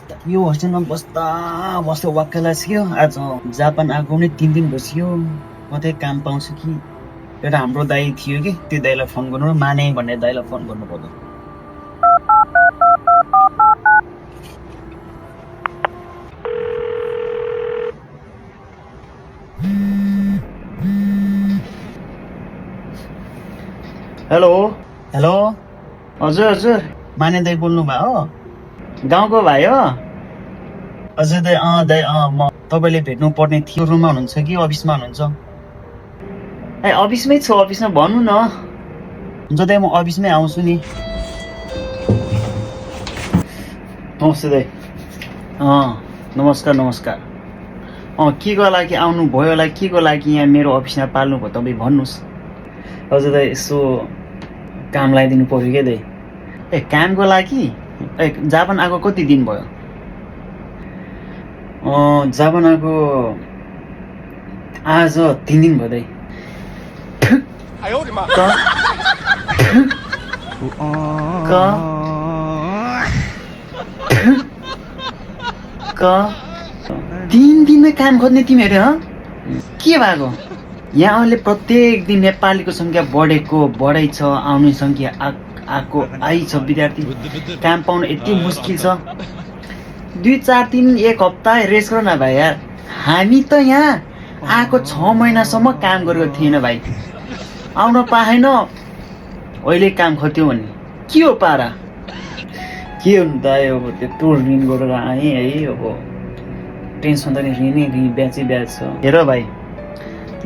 यो होस्टेलमा बस्दा वाक्क लाग्यो। आज जापान आएको पनि 3 दिन बसियो। कतै काम पाउँछु कि। एउटा हाम्रो दाइ थियो कि, त्यो दाइलाई फोन गर्नु माने भन्ने दाइलाई फोन गर्नु पर्यो। हेलो हेलो, हजुर माने दाइ बोल्नु भयो हो? गाउँको भाइ हो? हजुर दाइ, दाइ म तपाईँले भेट्नु पर्ने थियो। रुममा हुनुहुन्छ कि अफिसमा हुनुहुन्छ? ए अफिसमै छु, अफिसमा भन्नु न। हुन्छ दाइ, म अफिसमै आउँछु नि। नमस्ते दाइ। नमस्कार। के को लागि आउनु भयो होला, के को लागि यहाँ मेरो अफिसमा पाल्नु भयो तपाईँ भन्नुहोस्। हजुर दाइ, यसो काम लगाइदिनु पऱ्यो क्या दाइ। ए कामको लागि? ए जापान आएको कति दिन भयो? जापान आएको आज 3 दिन भयो दाइ। तीन दिनमै काम खोज्ने तिमीहरू ह? के भएको? यहाँ अहिले प्रत्येक दिन नेपालीको सङ्ख्या बढै छ, आउने सङ्ख्या आई छ। विद्यार्थी काम पाउनु यति मुस्किल छ। 2-4 दिन 1 हप्ता रेस्ट गर न भाइ यार। हामी त यहाँ आएको 6 महिनासम्म काम गरेको थिएन भाइ। आउन पाएन, अहिले काम खोज्यो भने के हो पारा? के हुनु त अब त्यत्रो ऋण गरेर आएँ है। अब टेन्सन त ऋण ब्याज छ। हेर भाइ,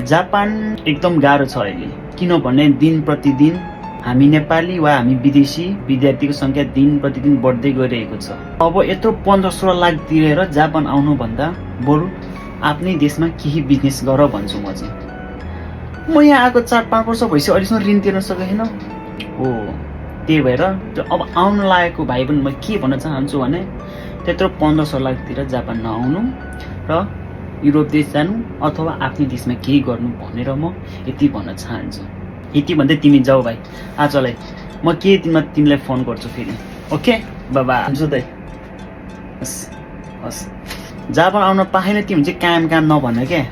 जापान एकदम गाह्रो छ अहिले। किनभने दिन प्रतिदिन हामी नेपाली वा हामी विदेशी विद्यार्थीको सङ्ख्या दिन प्रतिदिन बढ्दै गइरहेको छ। अब यत्रो 15-16 लाख तिरेर जापान आउनुभन्दा बरु आफ्नै देशमा केही बिजनेस गर भन्छु म चाहिँ। म यहाँ आएको 4-5 वर्ष भइसक्यो, अहिलेसम्म ऋण तिर्न सकेन हो। त्यही भएर अब आउन लागेको भाइ पनि म के भन्न चाहन्छु भने त्यत्रो 15-16 लाखतिर जापान नआउनु र युरोप देश जानु अथवा आफ्नै देशमा केही गर्नु भनेर म यति भन्न चाहन्छु। यति भन्दै तिमी जाऊ भाइ आजलाई। म केही दिनमा तिमीलाई फोन गर्छु फेरि। ओके बाबा। हुन्छ दाइ। हस्। जापान आउन पाएन तिमी चाहिँ काम नभन क्या।